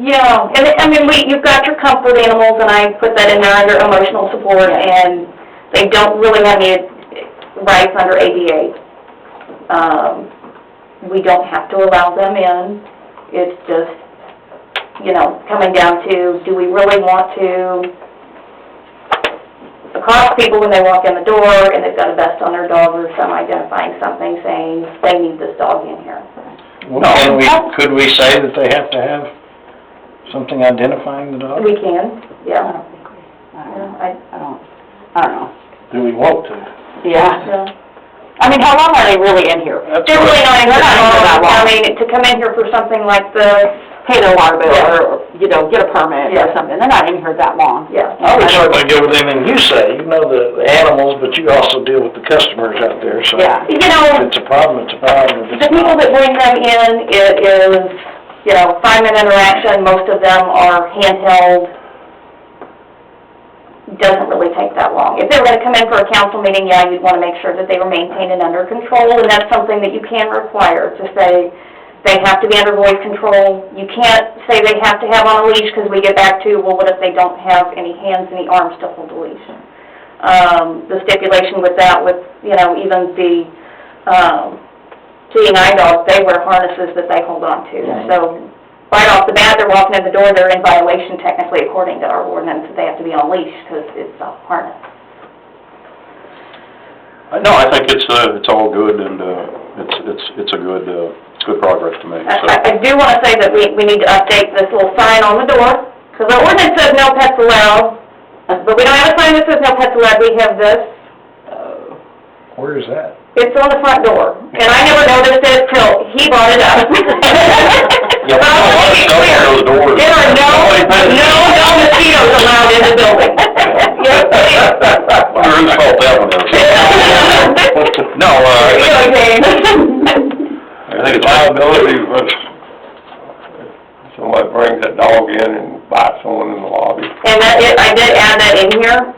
Yeah, and I mean, you've got your comfort animals, and I put that in there under emotional support, and they don't really have any rights under ADA. We don't have to allow them in. It's just, you know, coming down to, do we really want to accost people when they walk in the door and they've got a vest on their dog or some identifying something saying they need this dog in here? Well, could we say that they have to have something identifying the dog? We can, yeah. I don't know. Do we want to? Yeah. I mean, how long are they really in here? They're really not in here that long. I mean, to come in here for something like pay their water bill or, you know, get a permit or something. They're not in here that long. Yeah. I would certainly go with anything you say. You know the animals, but you also deal with the customers out there, so. Yeah. You know, if it's a problem, it's a problem. the people that bring them in, it is, you know, 5-minute interaction. Most of them are handheld. Doesn't really take that long. If they were going to come in for a council meeting, yeah, you'd want to make sure that they were maintained and under control, and that's something that you can require, to say they have to be under voice control. You can't say they have to have on a leash, because we get back to, well, what if they don't have any hands, any arms to hold the leash? The stipulation with that, with, you know, even the seeing eye dogs, they wear harnesses that they hold on to. So right off the bat, they're walking in the door, they're in violation technically according to our ordinance, that they have to be on a leash because it's a harness. No, I think it's all good, and it's a good progress to make. So. I do want to say that we need to update this little sign on the door, because our ordinance says no pets allowed, but we don't have a sign that says no pets allowed. We have this. Where is that? It's on the front door, and I never noticed it till he brought it up. Yeah, But I want to be clear, there are no mosquitoes allowed in the building. Yes, please. Wonder whose fault that one is. No, I think it's liability, but somebody brings that dog in and bites someone in the lobby. And I did add that in here.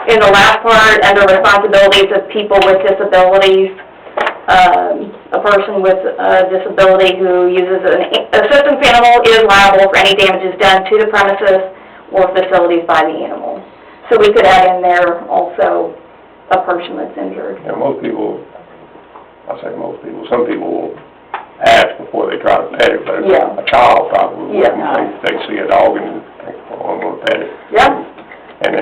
In the last part, under responsibilities of people with disabilities, a person with a disability who uses an assistance animal is liable for any damages done to the premises or facilities by the animal. So we could add in there also a person that's injured. And most people, I say most people, some people will ask before they try to pet it, but a child probably wouldn't. They see a dog and think, well, I'm going to pet it. Yeah. And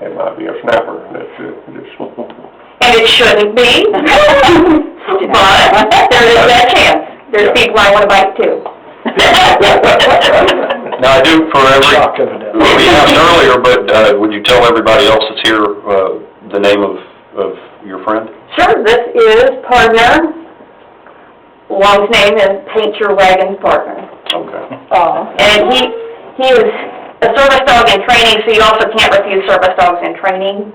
it might be a snapper. That's just. And it shouldn't be, but there is that chance. There's people I want to bite too. Now, I do for we asked earlier, but would you tell everybody else that's here the name of your friend? Sure, this is Partner. Long's name is Paint Your Wagon's Partner. Okay. And he is a service dog in training, so you also can't refuse service dogs in training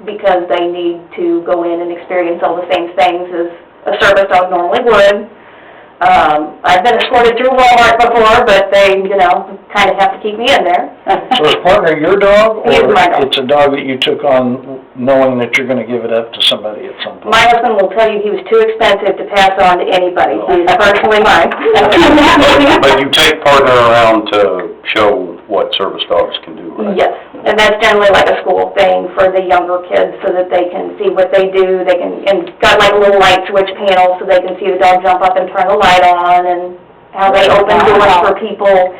because they need to go in and experience all the same things as a service dog normally would. I've been escorted through Walmart before, but they, you know, kind of have to keep me in there. So is Partner your dog, or He is my dog. it's a dog that you took on knowing that you're going to give it up to somebody at some point? My husband will tell you he was too expensive to pass on to anybody. He's personally mine. But you take Partner around to show what service dogs can do, right? Yes, and that's generally like a school thing for the younger kids so that they can see what they do. They can, and got like a little light switch panel so they can see the dog jump up and turn the light on and how they open doors for people.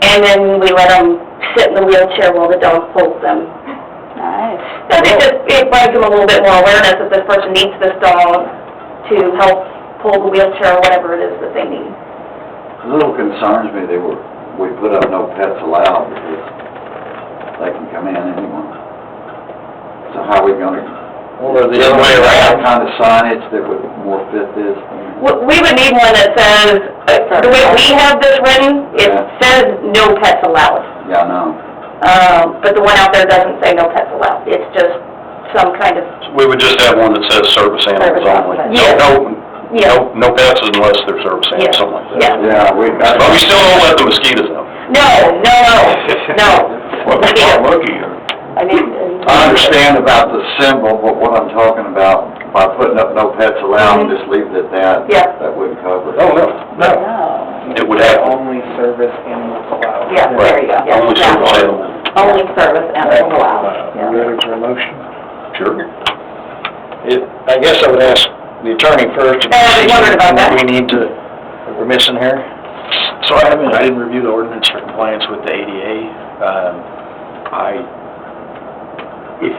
And then we let them sit in the wheelchair while the dog pulls them. Nice. And it brings them a little bit more awareness that this person needs this dog to help pull the wheelchair or whatever it is that they need. A little concerns me, we put up no pets allowed because they can come in anyone. So how are we going to? Or the other way around? Kind of signage that would more fit this? We would need one that says, the way we have this written, it says no pets allowed. Yeah, I know. But the one out there doesn't say no pets allowed. It's just some kind of... We would just have one that says service animals only. Yes. No pets unless they're service animals, something like that. Yeah, But we still don't let the mosquitoes out. No. Well, it's not lucky. I understand about the symbol, but what I'm talking about, by putting up no pets allowed, just leave it at that, that wouldn't cover it. Oh, no. No. It would have, Only service animals allowed. Yeah, there you go. Yeah, Only that service one. animal. Only service animals allowed. You ready for a motion? Sure. I guess I would ask the attorney first. I wondered about that. We need to, we're missing here. So I didn't review the ordinance for compliance with the ADA.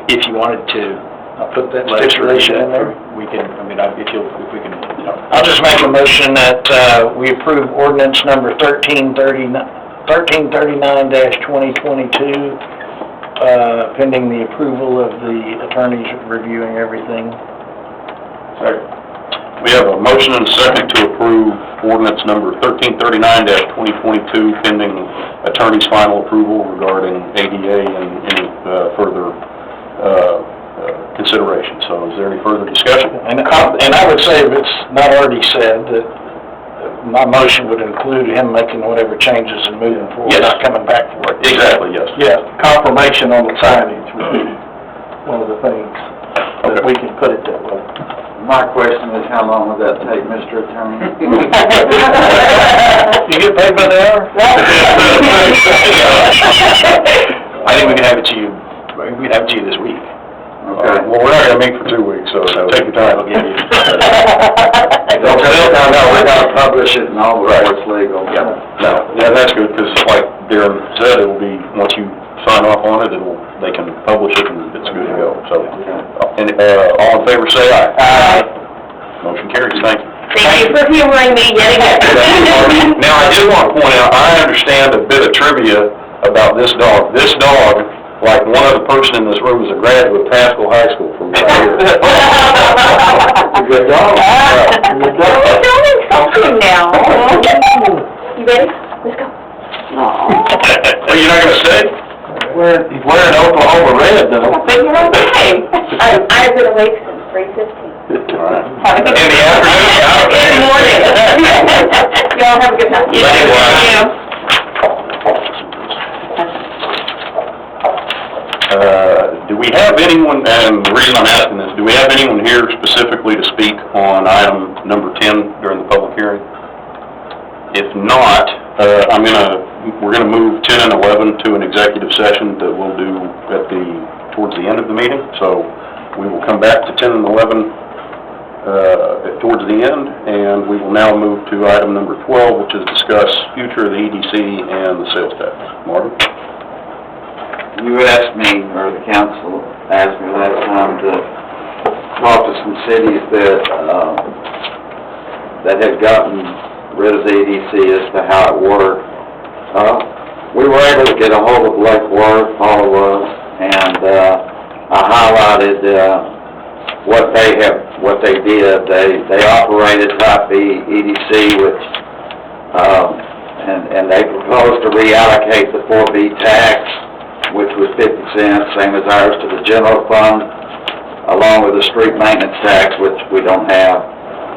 If you wanted to I'll put that let us review stipulation in there. that, we can, if we can, I'll just make a motion that, we approve ordinance number 1339-2022, pending the approval of the attorneys reviewing everything. Second. We have a motion and a second to approve ordinance number 1339-2022 pending attorney's final approval regarding ADA and any further consideration. So is there any further discussion? And I would say, if it's not already said, that my motion would include him making whatever changes and moving forward, Yes. not coming back for it. Exactly, yes. Yeah, confirmation on the signage would be one of the things that we can put it that way. My question is, how long would that take, Mr. Attorney? You get paid by the hour? I think we can have it to you, this week. Okay. Well, we're not gonna meet for 2 weeks, so take your time. I'll give you. Don't tell me we gotta publish it and all before it's legal. No, yeah, that's good, because like Darren said, it will be, once you sign off on it, they can publish it and it's good to go, so. And, all in favor, say aye. Aye. Motion carries, thank you. Thank you for humoring me yet again. Now, I did want to point out, I understand a bit of trivia about this dog. This dog, like one other person in this room, is a graduate of Pasco High School from right here. Good dog. We're doing something now. You ready? Let's go. Well, you're not gonna stay? He's wearing Oklahoma red, though. But you're okay. I've been awake since 3:15. All right. Have a good In the afternoon, In the morning. Y'all have a good time. Thank you. Do we have anyone, and the reason I'm asking this, do we have anyone here specifically to speak on item number 10 during the public hearing? If not, we're gonna move 10 and 11 to an executive session that we'll do towards the end of the meeting. So we will come back to 10 and 11 towards the end, and we will now move to item number 12, which is discuss future of the EDC and the sales tax. Marvin? You asked me, or the council asked me last time to talk to some cities that had gotten rid of the EDC as to how it worked. We were able to get a hold of Lake Worth, all of us, and I highlighted what they did. They operated Type B EDC, which and they proposed to reallocate the 4B tax, which was 50 cents, same as ours, to the general fund, along with the street maintenance tax, which we don't have.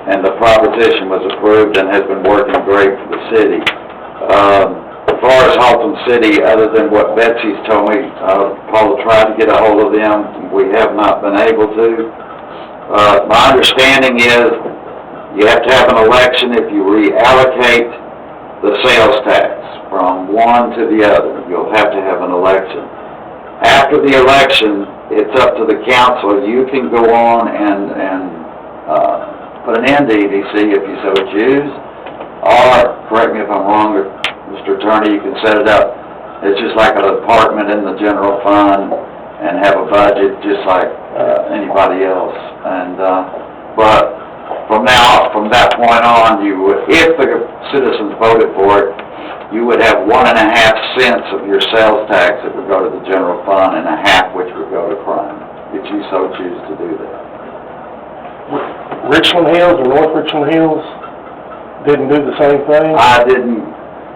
And the proposition was approved and has been working great for the city. As far as Halton City, other than what Betsy's told me, Paula tried to get a hold of them. We have not been able to. My understanding is you have to have an election if you reallocate the sales tax from one to the other. You'll have to have an election. After the election, it's up to the council. You can go on and put an end to EDC if you so choose, or, correct me if I'm wrong, Mr. Attorney, you can set it up. It's just like a department in the general fund and have a budget just like anybody else. And but from that point on, you would, if the citizens voted for it, you would have 1.5 cents of your sales tax that would go to the general fund and 1/2 which would go to crime, if you so choose to do that. Richland Hills or North Richland Hills didn't do the same thing? I didn't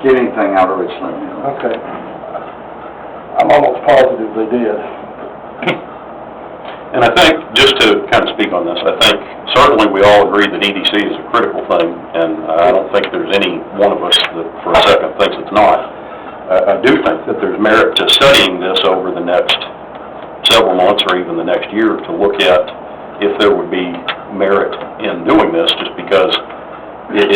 get anything out of Richland Hills. Okay. I'm almost positive they did. And I think, just to kind of speak on this, I think certainly we all agree that EDC is a critical thing, and I don't think there's any one of us that for a second thinks it's not. I do think that there's merit to studying this over the next several months or even the next year to look at if there would be merit in doing this, just because it